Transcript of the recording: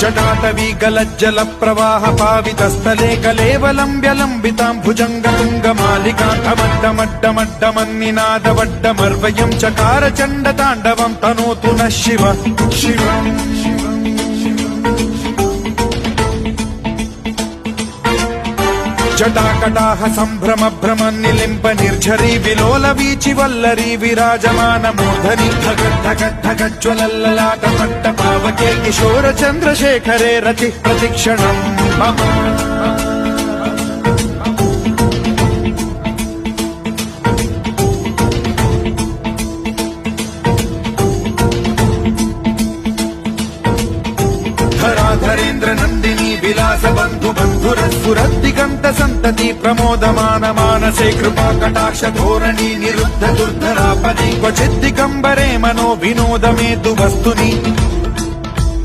जटाटवी गलज्जल प्रवाह पावितस्थले कलेवलम्ब्यलम्बितां भुजङ्गतुङ्गमालिकाण्ठमड्डमड्डमड्डमन्निनादवड्डमर्वयं चकार चण्डताण्डवं तनोतु नः शिव शिव जटाकटाह सम्भ्रम भ्रम निलिम्ब निर्झरी विलोल वीचि वल्लरी विराजमान मूर्धनि धगद्धगद्धगज्ज्वलल्ललाट पट्ट पावके किशोर चन्द्रशेखरे रति प्रतिक्षणम् मम धराधरेन्द्र नन्दिनी विलास बन्धु बन्धुरस्फुरद्दिगन्त सन्तति प्रमोदमान मानसे कृपा कटाक्ष धोरणी निरुद्ध दुर्धरापदि क्वचिद्दिगम्बरे मनो विनोद मेतु वस्तुनि